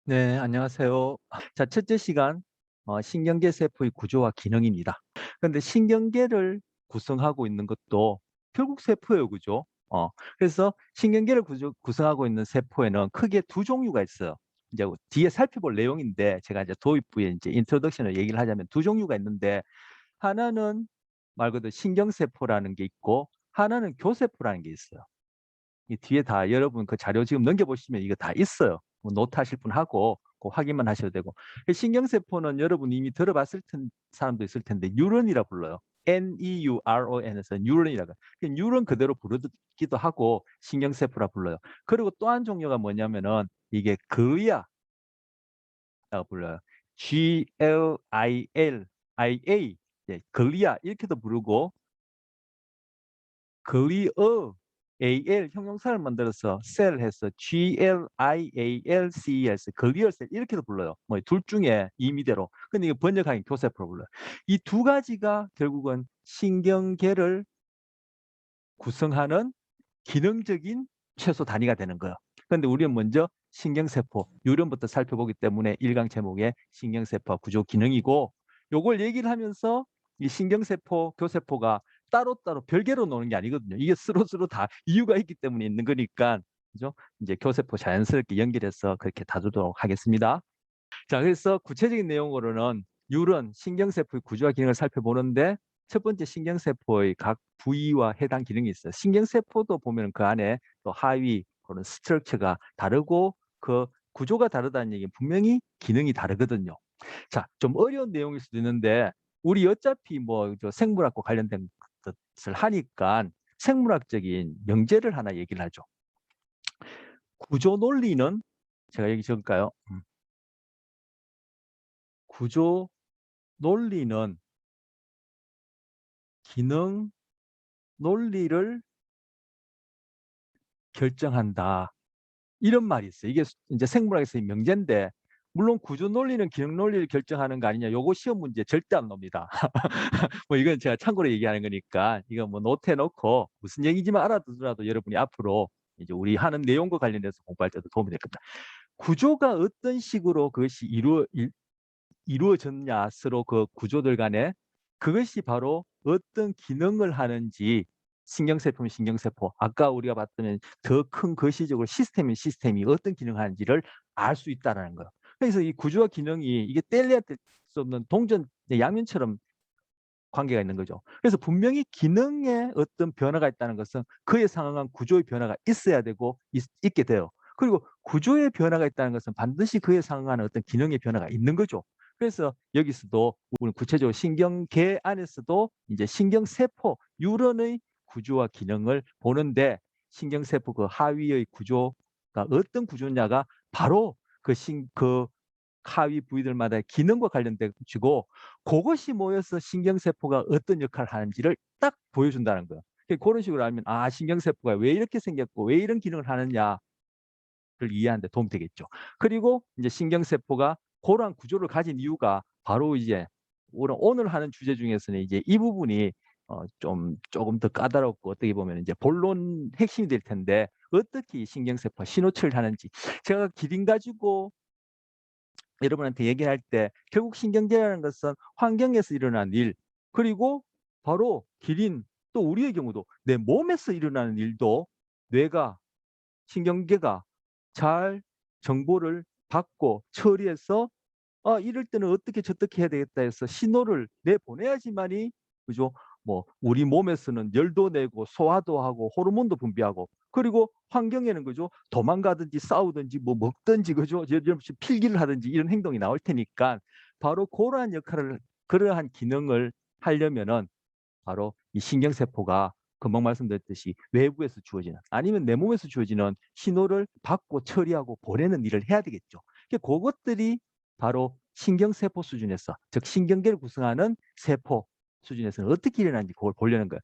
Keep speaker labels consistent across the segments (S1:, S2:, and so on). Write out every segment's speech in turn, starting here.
S1: 네, 안녕하세요. 자, 첫째 시간, 신경계 세포의 구조와 기능입니다. 그런데 신경계를 구성하고 있는 것도 결국 세포예요, 그죠? 그래서 신경계를 구성하고 있는 세포에는 크게 두 종류가 있어요. 이제 뒤에 살펴볼 내용인데 제가 이제 도입부에 이제 인트로덕션을 얘기를 하자면 두 종류가 있는데 하나는 말 그대로 신경세포라는 게 있고 하나는 교세포라는 게 있어요. 이 뒤에 다 여러분 그 자료 지금 넘겨보시면 이거 다 있어요. 뭐 노트 하실 분 하고 그 확인만 하셔도 되고. 그 신경세포는 여러분 이미 들어봤을 사람도 있을 텐데 뉴런이라 불러요. Neuron에서 뉴런이라고. 뉴런 그대로 부르기도 하고 신경세포라 불러요. 그리고 또 한 종류가 뭐냐면은 이게 글리아라고 불러요. Glil, 예, 글리아 이렇게도 부르고 글리어 AL 형용사를 만들어서 셀 해서 GLIALCES 글리얼셀 이렇게도 불러요. 뭐 둘 중에 임의대로. 근데 이거 번역하기 교세포로 불러요. 이 두 가지가 결국은 신경계를 구성하는 기능적인 최소 단위가 되는 거예요. 그런데 우리는 먼저 신경세포, 유령부터 살펴보기 때문에 1강 제목에 신경세포 구조 기능이고 요걸 얘기를 하면서 이 신경세포, 교세포가 따로따로 별개로 노는 게 아니거든요. 이게 서로서로 다 이유가 있기 때문에 있는 거니까 그죠? 이제 교세포 자연스럽게 연결해서 그렇게 다루도록 하겠습니다. 자, 그래서 구체적인 내용으로는 뉴런, 신경세포의 구조와 기능을 살펴보는데 첫 번째 신경세포의 각 부위와 해당 기능이 있어요. 신경세포도 보면 그 안에 또 하위 그런 스트럭처가 다르고 그 구조가 다르다는 얘기는 분명히 기능이 다르거든요. 자, 좀 어려운 내용일 수도 있는데 우리 어차피 뭐저 생물학과 관련된 것을 하니까 생물학적인 명제를 하나 얘기를 하죠. 구조 논리는 제가 얘기 적을까요? 구조 논리는 기능 논리를 결정한다. 이런 말이 있어요. 이게 이제 생물학에서의 명제인데 물론 구조 논리는 기능 논리를 결정하는 거 아니냐. 요거 시험 문제 절대 안 놉니다. 뭐 이건 제가 참고로 얘기하는 거니까 이거 뭐 노트에 놓고 무슨 얘기지만 알아두더라도 여러분이 앞으로 이제 우리 하는 내용과 관련해서 공부할 때도 도움이 될 겁니다. 구조가 어떤 식으로 그것이 이루어졌냐 서로 그 구조들 간에 그것이 바로 어떤 기능을 하는지 신경세포면 신경세포 아까 우리가 봤던 더 큰 거시적으로 시스템이 어떤 기능을 하는지를 알 수 있다는 거예요. 그래서 이 구조와 기능이 이게 뗄래야 뗄 수 없는 동전 양면처럼 관계가 있는 거죠. 그래서 분명히 기능에 어떤 변화가 있다는 것은 그에 상응한 구조의 변화가 있어야 되고 있게 돼요. 그리고 구조의 변화가 있다는 것은 반드시 그에 상응하는 어떤 기능의 변화가 있는 거죠. 그래서 여기서도 우리 구체적으로 신경계 안에서도 이제 신경세포, 뉴런의 구조와 기능을 보는데 신경세포 그 하위의 구조가 어떤 구조냐가 바로 그 하위 부위들마다 기능과 관련된 것이고 그것이 모여서 신경세포가 어떤 역할을 하는지를 딱 보여준다는 거예요. 그런 식으로 알면 아 신경세포가 왜 이렇게 생겼고 왜 이런 기능을 하느냐를 이해하는 데 도움이 되겠죠. 그리고 이제 신경세포가 그러한 구조를 가진 이유가 바로 이제 오늘 하는 주제 중에서는 이제 이 부분이 조금 더 까다롭고 어떻게 보면 이제 본론 핵심이 될 텐데 어떻게 이 신경세포가 신호 처리를 하는지 제가 기린 가지고 여러분한테 얘기할 때 결국 신경계라는 것은 환경에서 일어난 일 그리고 바로 기린 또 우리의 경우도 내 몸에서 일어나는 일도 뇌가 신경계가 잘 정보를 받고 처리해서 이럴 때는 어떻게 해야 되겠다 해서 신호를 내보내야지만이 그죠? 뭐 우리 몸에서는 열도 내고 소화도 하고 호르몬도 분비하고 그리고 환경에는 그죠? 도망가든지 싸우든지 뭐 먹든지 그죠? 필기를 하든지 이런 행동이 나올 테니까 바로 그러한 역할을 그러한 기능을 하려면은 바로 이 신경세포가 금방 말씀드렸듯이 외부에서 주어지는 아니면 내 몸에서 주어지는 신호를 받고 처리하고 보내는 일을 해야 되겠죠. 그것들이 바로 신경세포 수준에서 즉 신경계를 구성하는 세포 수준에서는 어떻게 일어나는지 그걸 보려는 거예요.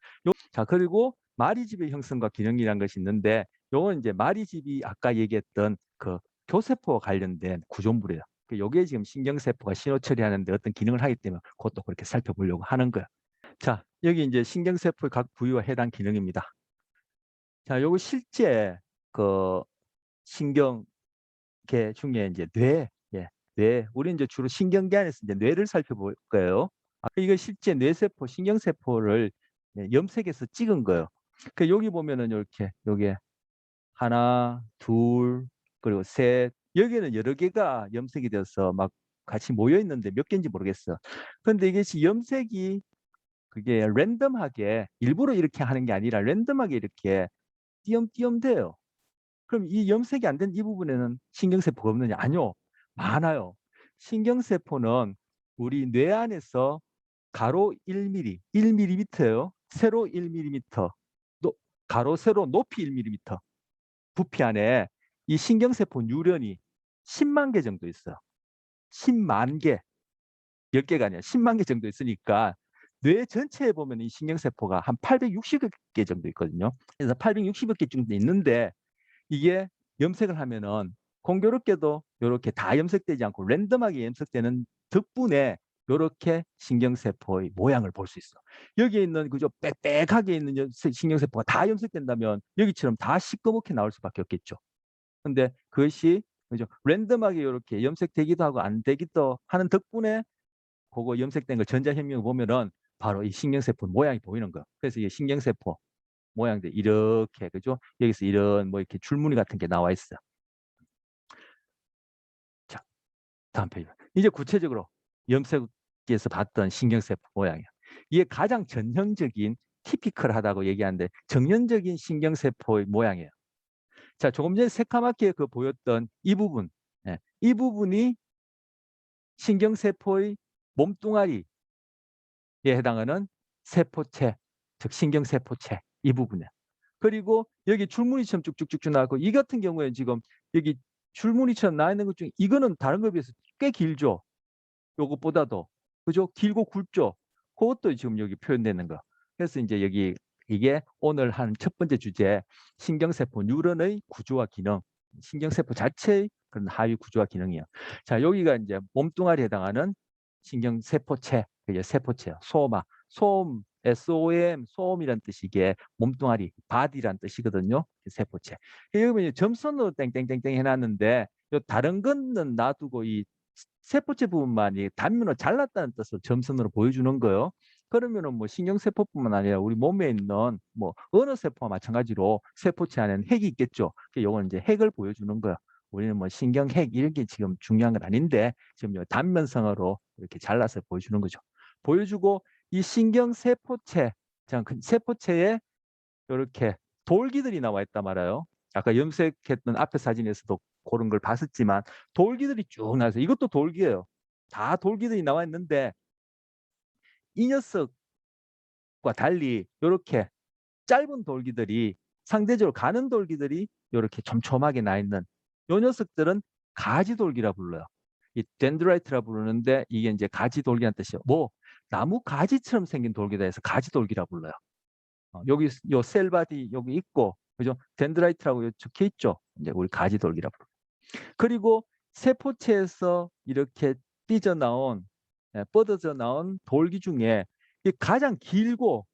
S1: 자 그리고 마리집의 형성과 기능이라는 것이 있는데 요건 이제 마리집이 아까 얘기했던 그 교세포와 관련된 구조물이에요. 요게 지금 신경세포가 신호 처리하는데 어떤 기능을 하기 때문에 그것도 그렇게 살펴보려고 하는 거예요. 자, 여기 이제 신경세포의 각 부위와 해당 기능입니다. 자, 요거 실제 그 신경 개 중에 이제 뇌, 예, 뇌. 우리 이제 주로 신경계 안에서 이제 뇌를 살펴볼 거예요. 이거 실제 뇌세포, 신경세포를 염색해서 찍은 거예요. 여기 보면은 이렇게 요게 하나, 둘, 그리고 셋. 여기는 여러 개가 염색이 되어서 막 같이 모여 있는데 몇 개인지 모르겠어. 그런데 이것이 염색이 그게 랜덤하게 일부러 이렇게 하는 게 아니라 랜덤하게 이렇게 띄엄띄엄 돼요. 그럼 이 염색이 안 된 이 부분에는 신경세포가 없느냐? 아니요. 많아요. 신경세포는 우리 뇌 안에서 가로 1mm, 1mm예요. 세로 1mm, 가로 세로 높이 1mm 부피 안에 이 신경세포 뉴런이 10만 개 정도 있어요. 10만 개, 10개가 아니라 10만 개 정도 있으니까 뇌 전체에 보면 이 신경세포가 한 860개 정도 있거든요. 그래서 860개 정도 있는데 이게 염색을 하면은 공교롭게도 이렇게 다 염색되지 않고 랜덤하게 염색되는 덕분에 이렇게 신경세포의 모양을 볼 수 있어. 여기에 있는 그저 빽빽하게 있는 신경세포가 다 염색된다면 여기처럼 다 시꺼멓게 나올 수밖에 없겠죠. 근데 그것이 그죠? 랜덤하게 이렇게 염색되기도 하고 안 되기도 하는 덕분에 그거 염색된 걸 전자현미경을 보면은 바로 이 신경세포 모양이 보이는 거예요. 그래서 이 신경세포 모양들 이렇게 그죠? 여기서 이런 뭐 이렇게 줄무늬 같은 게 나와 있어요. 자, 다음 페이지. 이제 구체적으로 염색에서 봤던 신경세포 모양이에요. 이게 가장 전형적인 티피컬하다고 얘기하는데 정형적인 신경세포의 모양이에요. 자, 조금 전에 새까맣게 그 보였던 이 부분, 이 부분이 신경세포의 몸뚱아리에 해당하는 세포체, 즉 신경세포체 이 부분이에요. 그리고 여기 줄무늬처럼 쭉쭉쭉쭉 나왔고 이 같은 경우에 지금 여기 줄무늬처럼 나 있는 것 중에 이거는 다른 거에 비해서 꽤 길죠. 요것보다도 그죠? 길고 굵죠. 그것도 지금 여기 표현되는 거. 그래서 이제 여기 이게 오늘 한 첫 번째 주제 신경세포 뉴런의 구조와 기능, 신경세포 자체의 그런 하위 구조와 기능이에요. 자, 여기가 이제 몸뚱아리에 해당하는 신경세포체, 세포체요. 소마, 소음, SOM, 소음이란 뜻이 이게 몸뚱아리, 바디란 뜻이거든요. 세포체. 여기 점선으로 땡땡땡땡 해놨는데 요 다른 거는 놔두고 이 세포체 부분만 이 단면으로 잘랐다는 뜻으로 점선으로 보여주는 거예요. 그러면은 뭐 신경세포뿐만 아니라 우리 몸에 있는 뭐 어느 세포와 마찬가지로 세포체 안에는 핵이 있겠죠. 요건 이제 핵을 보여주는 거예요. 우리는 뭐 신경핵 이런 게 지금 중요한 건 아닌데 지금 요 단면성으로 이렇게 잘라서 보여주는 거죠. 보여주고 이 신경세포체, 그 세포체에 이렇게 돌기들이 나와 있단 말이에요. 아까 염색했던 앞에 사진에서도 그런 걸 봤었지만 돌기들이 쭉 나와서 이것도 돌기예요. 다 돌기들이 나와 있는데 이 녀석과 달리 이렇게 짧은 돌기들이 상대적으로 가는 돌기들이 이렇게 촘촘하게 나 있는 이 녀석들은 가지돌기라 불러요. 이 덴드라이트라 부르는데 이게 이제 가지돌기란 뜻이에요. 뭐 나무 가지처럼 생긴 돌기다 해서 가지돌기라 불러요. 여기 요 셀바디 여기 있고 그죠? 덴드라이트라고 적혀 있죠. 이제 우리 가지돌기라 부르고. 그리고 세포체에서 이렇게 삐져나온 뻗어져 나온 돌기 중에 이 가장 길고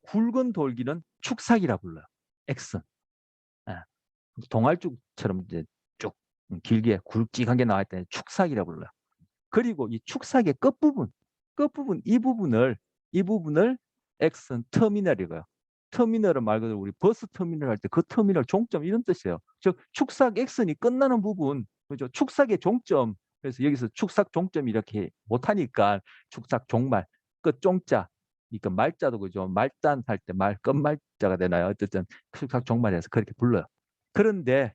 S1: 굵은 돌기는 축삭이라 불러요. 엑슨. 예, 동알쭉처럼 이제 쭉 길게 굵직하게 나와 있다는 축삭이라 불러요. 그리고 이 축삭의 끝부분 이 부분을 엑슨 터미널이고요. 터미널은 말 그대로 우리 버스 터미널 할 때 그 터미널 종점 이런 뜻이에요. 즉 축삭 엑슨이 끝나는 부분, 그죠? 축삭의 종점. 그래서 여기서 축삭 종점 이렇게 못하니까 축삭 종말, 끝 종자. 그러니까 말자도 그죠? 말단 할 때 말 끝말자가 되나요? 어쨌든 축삭 종말에서 그렇게 불러요. 그런데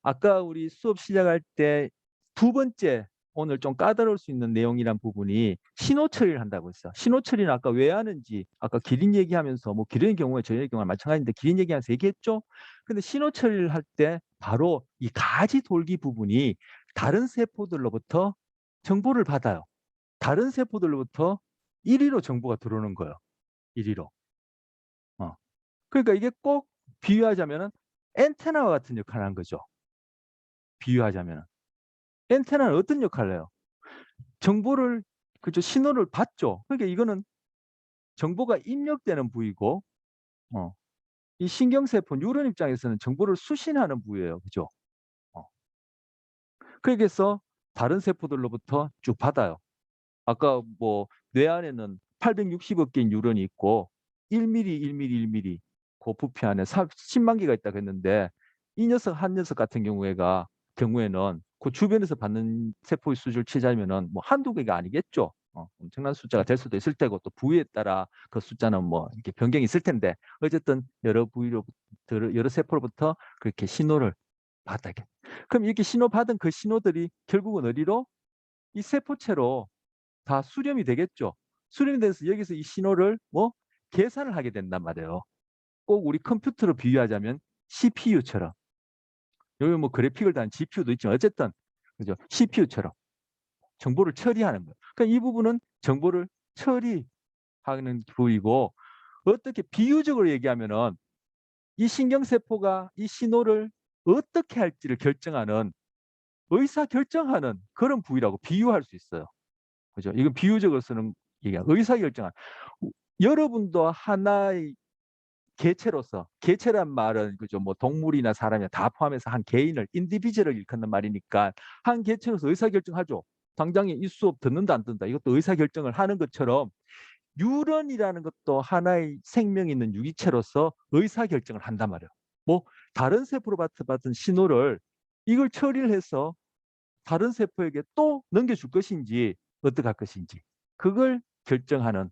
S1: 아까 우리 수업 시작할 때 두 번째 오늘 좀 까다로울 수 있는 내용이란 부분이 신호 처리를 한다고 했어요. 신호 처리는 아까 왜 하는지 아까 기린 얘기하면서 뭐 기린의 경우에 저희의 경우는 마찬가지인데 기린 얘기하면서 얘기했죠. 근데 신호 처리를 할 때 바로 이 가지 돌기 부분이 다른 세포들로부터 정보를 받아요. 다른 세포들로부터 1위로 정보가 들어오는 거예요. 1위로. 그러니까 이게 꼭 비유하자면은 엔테나와 같은 역할을 하는 거죠. 비유하자면 엔테나는 어떤 역할을 해요? 정보를 그죠 신호를 받죠. 그러니까 이거는 정보가 입력되는 부위고 어, 이 신경세포 뉴런 입장에서는 정보를 수신하는 부위예요. 그죠? 어. 그래서 다른 세포들로부터 쭉 받아요. 아까 뭐 뇌 안에는 860억 개의 뉴런이 있고 1mm, 1mm, 1mm 그 부피 안에 10만 개가 있다고 했는데 이 녀석 한 녀석 같은 경우에는 그 주변에서 받는 세포의 수를 치자면은 뭐 한두 개가 아니겠죠. 엄청난 숫자가 될 수도 있을 테고 또 부위에 따라 그 숫자는 뭐 이렇게 변경이 있을 텐데 어쨌든 여러 부위로부터 여러 세포로부터 그렇게 신호를 받게. 그럼 이렇게 신호 받은 그 신호들이 결국은 어디로? 이 세포체로 다 수렴이 되겠죠. 수렴이 돼서 여기서 이 신호를 뭐 계산을 하게 된단 말이에요. 꼭 우리 컴퓨터로 비유하자면 CPU처럼. 여기 뭐 그래픽을 단 GPU도 있지만 어쨌든 그죠? CPU처럼 정보를 처리하는 거예요. 그러니까 이 부분은 정보를 처리하는 부위고 어떻게 비유적으로 얘기하면은 이 신경세포가 이 신호를 어떻게 할지를 결정하는 의사 결정하는 그런 부위라고 비유할 수 있어요. 그죠? 이건 비유적으로 쓰는 얘기야. 의사 결정한. 여러분도 하나의 개체로서 개체란 말은 그죠 뭐 동물이나 사람이나 다 포함해서 한 개인을 인디비주얼을 일컫는 말이니까 한 개체로서 의사결정하죠. 당장에 이 수업 듣는다 안 듣는다 이것도 의사결정을 하는 것처럼 뉴런이라는 것도 하나의 생명 있는 유기체로서 의사결정을 한단 말이에요. 뭐 다른 세포로 받은 신호를 이걸 처리를 해서 다른 세포에게 또 넘겨줄 것인지 어떻게 할 것인지 그걸 결정하는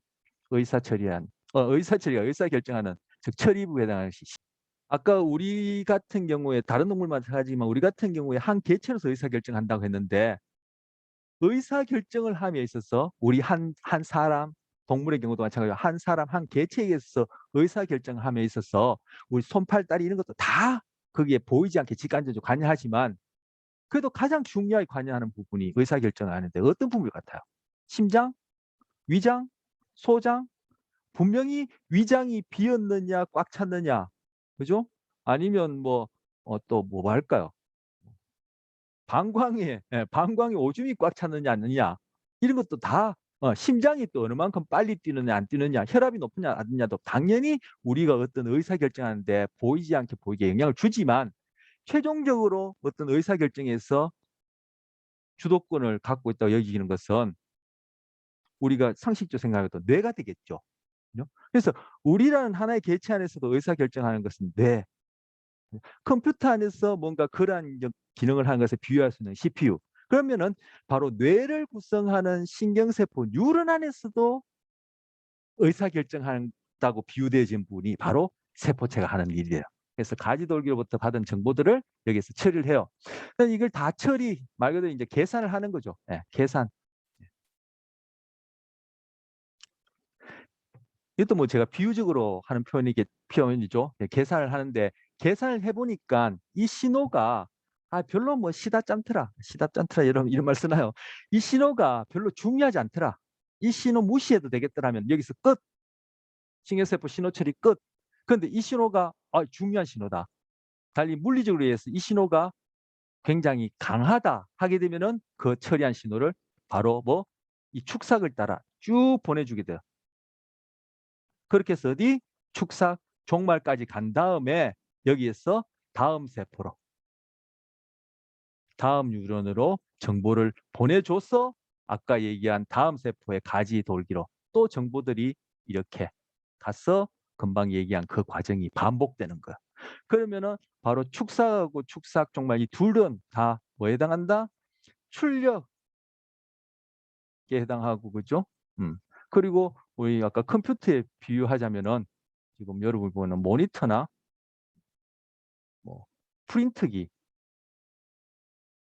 S1: 의사처리가 의사결정하는 즉 처리부에 해당하는 아까 우리 같은 경우에 다른 동물 마찬가지지만 우리 같은 경우에 한 개체로서 의사결정한다고 했는데 의사결정을 함에 있어서 우리 한 사람 동물의 경우도 마찬가지로 한 사람 한 개체에 있어서 의사결정함에 있어서 우리 손, 팔, 다리 이런 것도 다 거기에 보이지 않게 직간접적으로 관여하지만 그래도 가장 중요하게 관여하는 부분이 의사결정을 하는데 어떤 부분 같아요? 심장, 위장, 소장, 분명히 위장이 비었느냐 꽉 찼느냐 그죠? 아니면 뭐 또 뭐 할까요? 방광에 오줌이 꽉 찼느냐 안 느냐 이런 것도 다 심장이 또 어느 만큼 빨리 뛰느냐 안 뛰느냐 혈압이 높으냐 안 높냐도 당연히 우리가 어떤 의사결정하는데 보이지 않게 보이게 영향을 주지만 최종적으로 어떤 의사결정에서 주도권을 갖고 있다고 여기는 것은 우리가 상식적으로 생각해도 뇌가 되겠죠. 그래서 우리라는 하나의 개체 안에서도 의사결정하는 것은 뇌. 컴퓨터 안에서 뭔가 그러한 기능을 하는 것에 비유할 수 있는 CPU. 그러면은 바로 뇌를 구성하는 신경세포 뉴런 안에서도 의사결정한다고 비유되어진 부분이 바로 세포체가 하는 일이에요. 그래서 가지돌기로부터 받은 정보들을 여기서 처리를 해요. 이걸 다 말 그대로 이제 계산을 하는 거죠. 네, 계산. 이것도 뭐 제가 비유적으로 하는 표현이죠. 예, 계산을 하는데 계산을 해보니까 이 신호가 별로 뭐 시답잖더라 이런 말 쓰나요? 이 신호가 별로 중요하지 않더라. 이 신호 무시해도 되겠더라면 여기서 끝. 신경세포 신호 처리 끝. 그런데 이 신호가 중요한 신호다. 달리 물리적으로 의해서 이 신호가 굉장히 강하다 하게 되면은 그 처리한 신호를 바로 뭐 이 축삭을 따라 쭉 보내주게 돼요. 그렇게 해서 어디 축삭 종말까지 간 다음에 여기에서 다음 세포로 다음 뉴런으로 정보를 보내줘서 아까 얘기한 다음 세포의 가지 돌기로 또 정보들이 이렇게 가서 금방 얘기한 그 과정이 반복되는 거야. 그러면은 바로 축삭하고 축삭 종말 이 둘은 다 뭐에 해당한다? 출력에 해당하고 그죠? 그리고 우리 아까 컴퓨터에 비유하자면은 지금 여러분 보는 모니터나 뭐 프린트기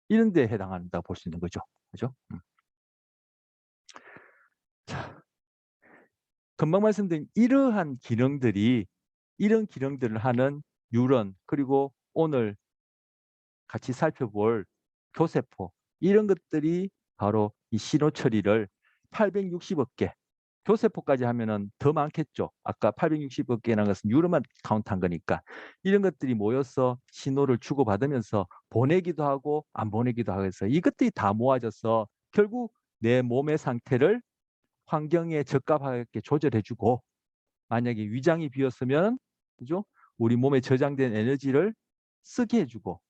S1: 이런 데 해당한다 볼 수 있는 거죠. 그죠? 자, 금방 말씀드린 이런 기능들을 하는 뉴런 그리고 오늘 같이 살펴볼 교세포 이런 것들이 바로 이 신호 처리를 860억 개 교세포까지 하면은 더 많겠죠. 아까 860억 개라는 것은 뉴런만 카운트한 거니까 이런 것들이 모여서 신호를 주고받으면서 보내기도 하고 안 보내기도 하고 해서 이것들이 다 모아져서 결국 내 몸의 상태를 환경에 적합하게 조절해주고 만약에 위장이 비었으면 그죠? 우리 몸에 저장된 에너지를 쓰게 해주고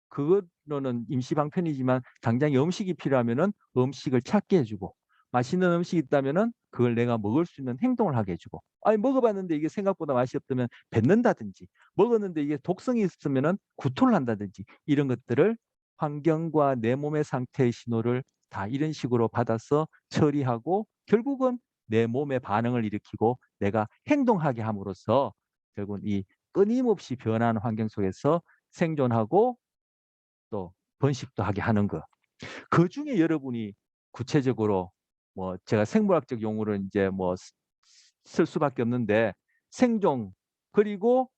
S1: 그거는 임시 방편이지만 당장 음식이 필요하면은 음식을 찾게 해 주고, 맛있는 음식이 있다면은 그걸 내가 먹을 수 있는 행동을 하게 해 주고, 아니 먹어 봤는데 이게 생각보다 맛이 없다면 뱉는다든지, 먹었는데 이게 독성이 있으면은 구토를 한다든지, 이런 것들을 환경과 내 몸의 상태의 신호를 다 이런 식으로 받아서 처리하고 결국은 내 몸의 반응을 일으키고 내가 행동하게 함으로써 결국은 이 끊임없이 변하는 환경 속에서 생존하고 또 번식도 하게 하는 거. 그중에 여러분이 구체적으로 뭐 제가 생물학적 용어를 인제 뭐 쓸 수밖에 없는데, 생존 그리고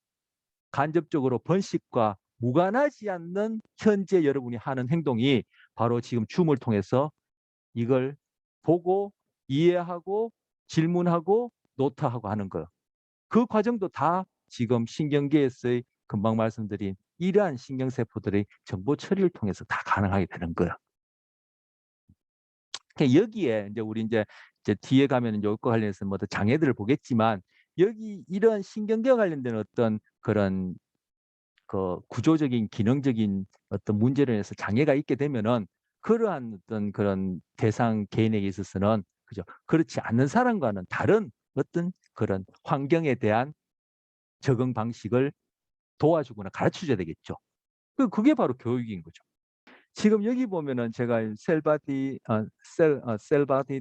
S1: 간접적으로 번식과 무관하지 않는 현재 여러분이 하는 행동이 바로 지금 줌을 통해서 이걸 보고 이해하고 질문하고 노트하고 하는 거예요. 그 과정도 다 지금 신경계에서의 금방 말씀드린 이러한 신경세포들의 정보 처리를 통해서 다 가능하게 되는 거예요. 그러니까 여기에 이제 우리 이제 뒤에 가면은 요거 관련해서 뭐 더 장애들을 보겠지만, 여기 이런 신경계와 관련된 어떤 그런 그 구조적인 기능적인 어떤 문제로 인해서 장애가 있게 되면은 그러한 어떤 그런 대상 개인에게 있어서는, 그죠, 그렇지 않는 사람과는 다른 어떤 그런 환경에 대한 적응 방식을 도와주거나 가르쳐 줘야 되겠죠. 그게 바로 교육인 거죠. 지금 여기 보면은 제가 셀바디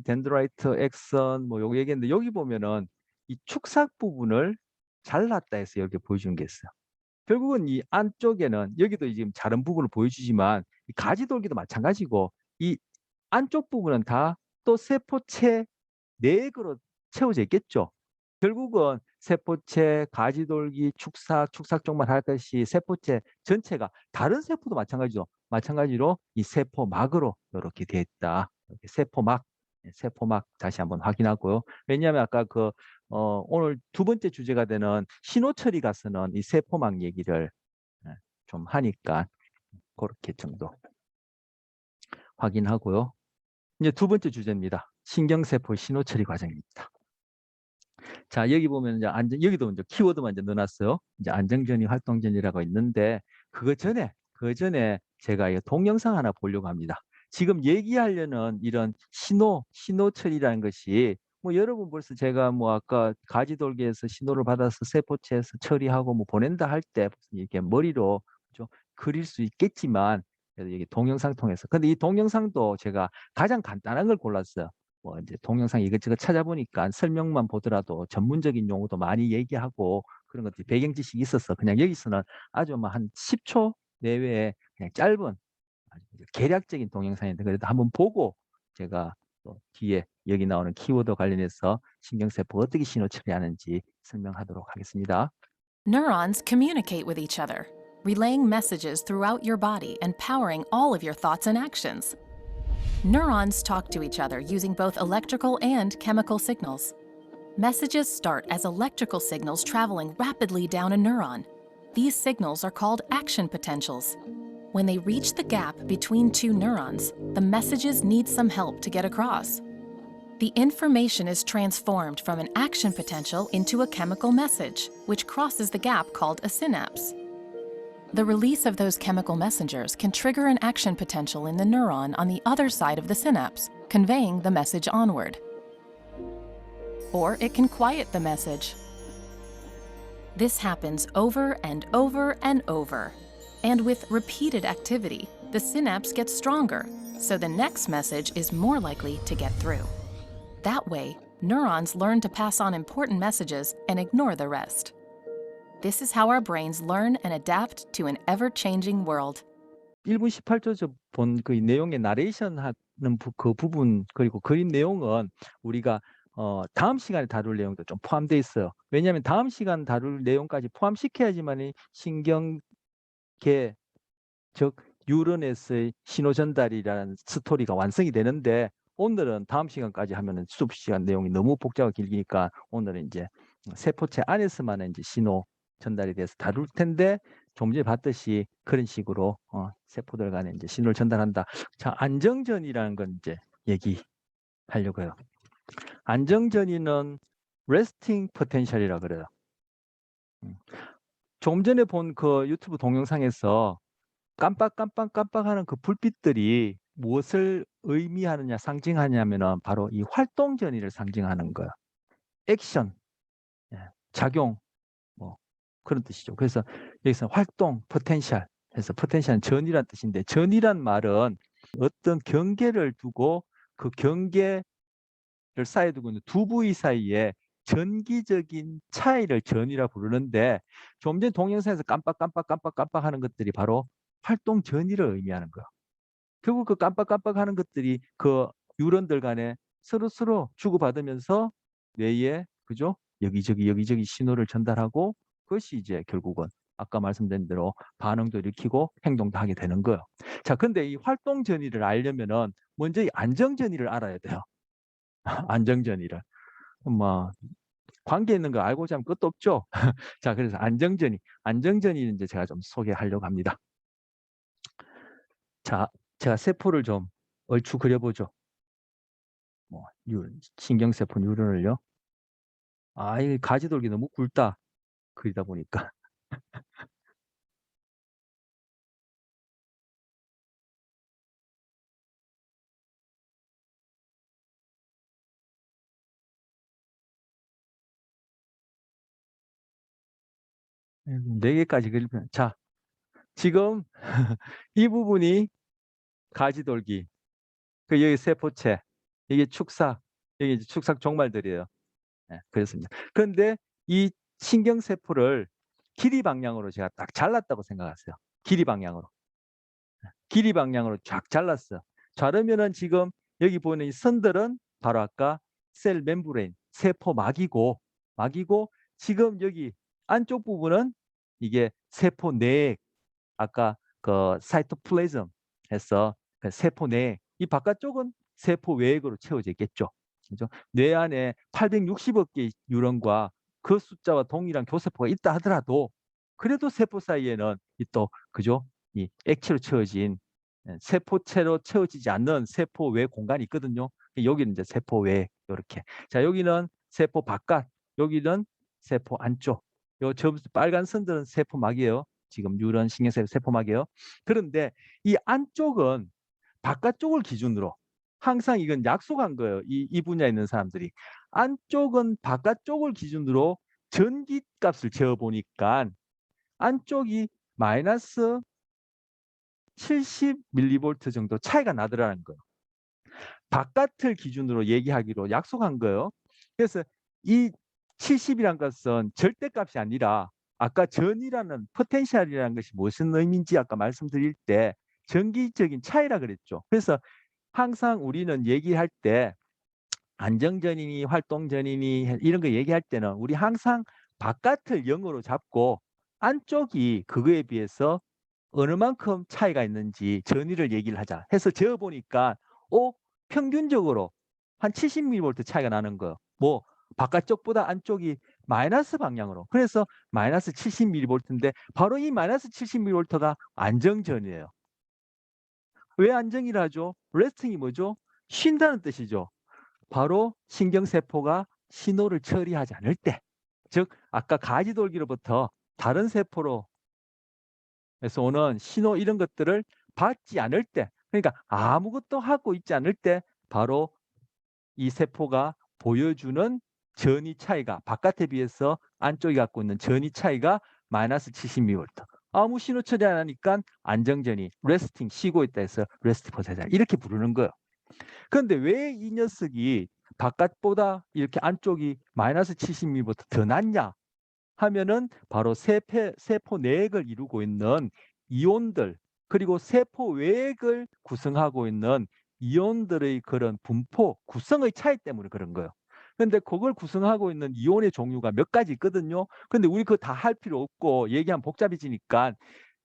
S1: 덴드라이트 액선 뭐 요거 얘기했는데, 여기 보면은 이 축삭 부분을 잘랐다 해서 여기 보여주는 게 있어요. 결국은 이 안쪽에는 여기도 지금 자른 부분을 보여주지만 이 가지돌기도 마찬가지고, 이 안쪽 부분은 다 또 세포체 내액으로 채워져 있겠죠. 결국은 세포체, 가지돌기, 축삭 쪽만 할 것이 세포체 전체가 다른 세포도 마찬가지죠. 마찬가지로 이 세포막으로 이렇게 되어 있다. 이렇게 세포막, 세포막 다시 한번 확인하고요. 왜냐하면 아까 오늘 두 번째 주제가 되는 신호처리가 쓰는 이 세포막 얘기를 좀 하니까 그렇게 정도 확인하고요. 이제 두 번째 주제입니다. 신경세포 신호처리 과정입니다. 자, 여기 보면 이제 여기도 이제 키워드만 이제 넣어놨어요. 이제 안정전이 활동전이라고 있는데, 그 전에 제가 이 동영상 하나 보려고 합니다. 지금 얘기하려는 이런 신호 처리라는 것이, 뭐 여러분 벌써 제가 뭐 아까 가지돌기에서 신호를 받아서 세포체에서 처리하고 뭐 보낸다 할 때 이렇게 머리로 좀 그릴 수 있겠지만, 그래도 여기 동영상 통해서. 근데 이 동영상도 제가 가장 간단한 걸 골랐어요. 뭐 이제 동영상 이것저것 찾아보니까 설명만 보더라도 전문적인 용어도 많이 얘기하고 그런 것들이 배경 지식이 있어서 그냥 여기서는 아주 뭐 한 10초 내외에 그냥 짧은 아주 개략적인 동영상인데, 그래도 한번 보고 제가 또 뒤에 여기 나오는 키워드 관련해서 신경세포가 어떻게 신호 처리하는지 설명하도록 하겠습니다.
S2: Neurons communicate with each other, relaying messages throughout your body and powering all of your thoughts and actions. Neurons talk to each other using both electrical and chemical signals. Messages start as electrical signals traveling rapidly down a neuron. These signals are called action potentials. When they reach the gap between two neurons, the messages need some help to get across. The information is transformed from an action potential into a chemical message, which crosses the gap called a synapse. The release of those chemical messengers can trigger an action potential in the neuron on the other side of the synapse, conveying the message onward. Or it can quiet the message. This happens over and over and over. And with repeated activity, the synapse gets stronger, so the next message is more likely to get through. That way, neurons learn to pass on important messages and ignore the rest. This is how our brains learn and adapt to an ever-changing world.
S1: 1분 18초 본 그 내용의 나레이션 하는 그 부분, 그리고 그림 내용은 우리가 다음 시간에 다룰 내용도 좀 포함되어 있어요. 왜냐하면 다음 시간 다룰 내용까지 포함시켜야지만 신경계, 즉 뉴런에서의 신호 전달이라는 스토리가 완성이 되는데, 오늘은 다음 시간까지 하면은 수업 시간 내용이 너무 복잡하고 길기니까 오늘은 이제 세포체 안에서만의 이제 신호 전달에 대해서 다룰 텐데, 좀 전에 봤듯이 그런 식으로 세포들 간에 이제 신호를 전달한다. 자, 안정전이라는 건 이제 얘기하려고요. 안정전이는 resting potential이라 그래요. 조금 전에 본 그 유튜브 동영상에서 깜빡깜빡깜빡하는 그 불빛들이 무엇을 의미하느냐, 상징하냐면은 바로 이 활동 전이를 상징하는 거예요. 액션, 작용, 뭐 그런 뜻이죠. 그래서 여기서 활동, 포텐셜 해서 포텐셜은 전이란 뜻인데, 전이란 말은 어떤 경계를 두고 그 경계를 쌓여 두고 있는 두 부위 사이에 전기적인 차이를 전이라 부르는데, 좀 전에 동영상에서 깜빡깜빡깜빡깜빡 하는 것들이 바로 활동 전이를 의미하는 거예요. 결국 그 깜빡깜빡하는 것들이 그 뉴런들 간에 서로서로 주고받으면서 뇌에, 그죠? 여기저기 신호를 전달하고, 그것이 이제 결국은 아까 말씀드린 대로 반응도 일으키고 행동도 하게 되는 거예요. 자, 근데 이 활동 전이를 알려면은 먼저 이 안정 전이를 알아야 돼요. 안정 전이를. 뭐 관계 있는 거 알고자 하면 끝도 없죠. 자, 그래서 안정전이는 이제 제가 좀 소개하려고 합니다. 자, 제가 세포를 좀 얼추 그려보죠. 뭐 신경세포 뉴런을요. 아, 이 가지돌기 너무 굵다. 그리다 보니까. 네 개까지 그리면, 자, 지금 이 부분이 가지돌기, 그 여기 세포체, 이게 축삭, 여기 이제 축삭 종말들이에요. 네, 그렇습니다. 그런데 이 신경세포를 길이 방향으로 제가 딱 잘랐다고 생각하세요. 길이 방향으로. 길이 방향으로 쫙 잘랐어요. 자르면은 지금 여기 보이는 이 선들은 바로 아까 셀 멤브레인, 세포 막이고 지금 여기 안쪽 부분은 이게 세포 내액, 아까 그 사이토플래즘 해서 그 세포 내액, 이 바깥쪽은 세포 외액으로 채워져 있겠죠. 그죠? 뇌 안에 860억 개의 뉴런과 그 숫자와 동일한 교세포가 있다 하더라도, 그래도 세포 사이에는 또 그죠? 이 액체로 채워진 세포체로 채워지지 않는 세포 외 공간이 있거든요. 여기는 이제 세포 외 이렇게. 자, 여기는 세포 바깥, 여기는 세포 안쪽. 요 빨간 선들은 세포막이에요. 지금 뉴런 신경세포 세포막이에요. 그런데 이 안쪽은 바깥쪽을 기준으로 항상 이건 약속한 거예요. 이 분야에 있는 사람들이. 안쪽은 바깥쪽을 기준으로 전기값을 재어보니까 안쪽이 마이너스 70mV 정도 차이가 나더라는 거예요. 바깥을 기준으로 얘기하기로 약속한 거예요. 그래서 이 70이란 것은 절대값이 아니라, 아까 전이라는 포텐셜이라는 것이 무슨 의미인지 아까 말씀드릴 때 전기적인 차이라 그랬죠. 그래서 항상 우리는 얘기할 때 안정전이니 활동전이니 이런 거 얘기할 때는 우리 항상 바깥을 0으로 잡고 안쪽이 그거에 비해서 어느 만큼 차이가 있는지 전위를 얘기를 하자 해서 재어보니까 평균적으로 한 70mV 차이가 나는 거예요. 뭐 바깥쪽보다 안쪽이 마이너스 방향으로. 그래서 마이너스 70mV인데 바로 이 마이너스 70mV가 안정전이에요. 왜 안정이라 하죠? 레스팅이 뭐죠? 쉰다는 뜻이죠. 바로 신경세포가 신호를 처리하지 않을 때, 즉 아까 가지돌기로부터 다른 세포로 에서 오는 신호 이런 것들을 받지 않을 때, 그러니까 아무것도 하고 있지 않을 때 바로 이 세포가 보여주는 전위 차이가, 바깥에 비해서 안쪽이 갖고 있는 전위 차이가 마이너스 70mV. 아무 신호 처리 안 하니까 안정전이, 레스팅, 쉬고 있다 해서 레스트 포테자 이렇게 부르는 거예요. 그런데 왜 이 녀석이 바깥보다 이렇게 안쪽이 마이너스 70mV 더 낮냐 하면은 바로 세포 내액을 이루고 있는 이온들, 그리고 세포 외액을 구성하고 있는 이온들의 그런 분포, 구성의 차이 때문에 그런 거예요. 근데 그걸 구성하고 있는 이온의 종류가 몇 가지 있거든요. 근데 우리 그거 다 할 필요 없고 얘기하면 복잡해지니까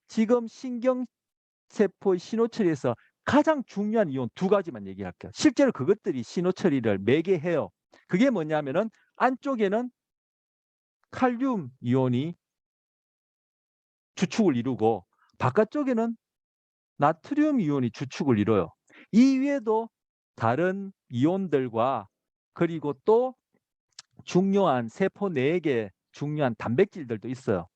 S1: 지금 신경세포의 신호처리에서 가장 중요한 이온 두 가지만 얘기할게요. 실제로 그것들이 신호처리를 매개해요. 그게 뭐냐면은 안쪽에는 칼륨 이온이 주축을 이루고 바깥쪽에는 나트륨 이온이 주축을 이뤄요. 이 위에도 다른 이온들과, 그리고 또 중요한 세포 내에 중요한 단백질들도 있어요.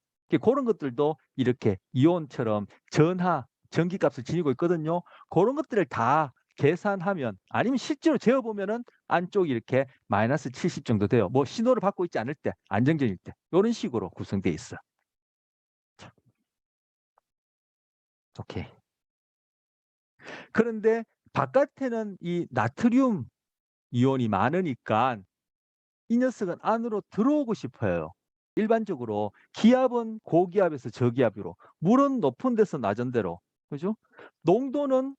S1: 그런 것들도 이렇게 이온처럼 전하, 전기값을 지니고 있거든요. 그런 것들을 다 계산하면 아니면 실제로 재어보면은 안쪽이 이렇게 마이너스 70 정도 돼요. 뭐 신호를 받고 있지 않을 때, 안정전일 때. 이런 식으로 구성되어 있어요. 자, 오케이. 그런데 바깥에는 이 나트륨 이온이 많으니까 이 녀석은 안으로 들어오고 싶어요. 일반적으로 기압은 고기압에서 저기압으로, 물은 높은 데서 낮은 데로, 그죠? 농도는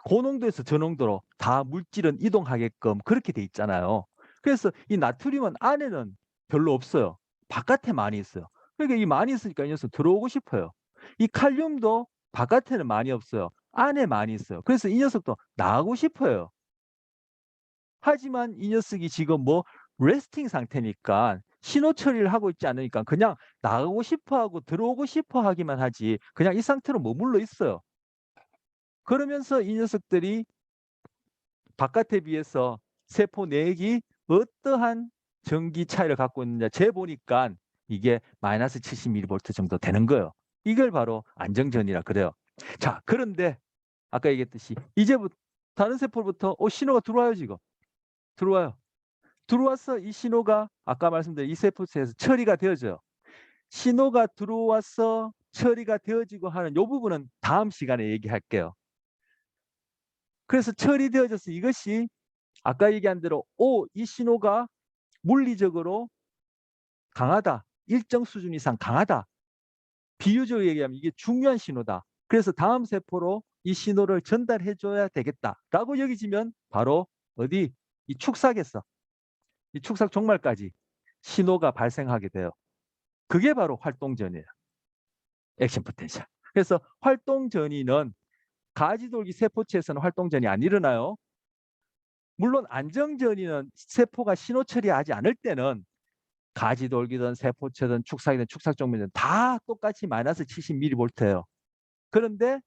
S1: 고농도에서 저농도로 다 물질은 이동하게끔 그렇게 돼 있잖아요. 그래서 이 나트륨은 안에는 별로 없어요. 바깥에 많이 있어요. 그러니까 이 많이 있으니까 이 녀석 들어오고 싶어요. 이 칼륨도 바깥에는 많이 없어요. 안에 많이 있어요. 그래서 이 녀석도 나가고 싶어요. 하지만 이 녀석이 지금 뭐 레스팅 상태니까 신호 처리를 하고 있지 않으니까 그냥 나가고 싶어 하고 들어오고 싶어 하기만 하지 그냥 이 상태로 머물러 있어요. 그러면서 이 녀석들이 바깥에 비해서 세포 내액이 어떠한 전기 차이를 갖고 있느냐 재보니까 이게 마이너스 70mV 정도 되는 거예요. 이걸 바로 안정전이라 그래요. 자, 그런데 아까 얘기했듯이 이제부터 다른 세포로부터 신호가 들어와요, 지금. 들어와요. 들어와서 이 신호가 아까 말씀드린 이 세포체에서 처리가 되어져요. 신호가 들어와서 처리가 되어지고 하는 이 부분은 다음 시간에 얘기할게요. 그래서 처리되어져서 이것이 아까 얘기한 대로 이 신호가 물리적으로 강하다. 일정 수준 이상 강하다. 비유적으로 얘기하면 이게 중요한 신호다. 그래서 다음 세포로 이 신호를 전달해 줘야 되겠다라고 여기지면 바로 어디 이 축삭에서 이 축삭 종말까지 신호가 발생하게 돼요. 그게 바로 활동전이에요. 액션 포텐셜. 그래서 활동전이는 가지돌기 세포체에서는 활동전이 안 일어나요. 물론 안정전이는 세포가 신호 처리하지 않을 때는 가지돌기든 세포체든 축삭이든 축삭종밀이든 다 똑같이 마이너스 70mV예요. 그런데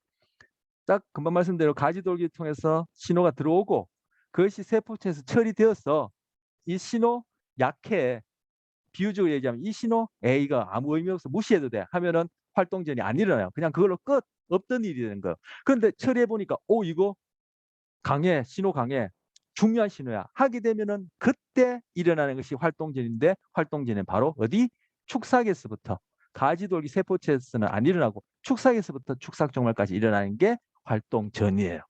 S1: 딱 금방 말씀대로 가지돌기를 통해서 신호가 들어오고 그것이 세포체에서 처리되어서 이 신호 약해. 비유적으로 얘기하면 이 신호 A가 아무 의미 없어 무시해도 돼 하면은 활동전이 안 일어나요. 그냥 그걸로 끝. 없던 일이 되는 거예요. 그런데 처리해 보니까 이거 강해. 신호 강해. 중요한 신호야. 하게 되면은 그때 일어나는 것이 활동전인데 활동전은 바로 어디? 축삭에서부터 가지돌기 세포체에서는 안 일어나고 축삭에서부터 축삭종말까지 일어나는 게 활동전이에요.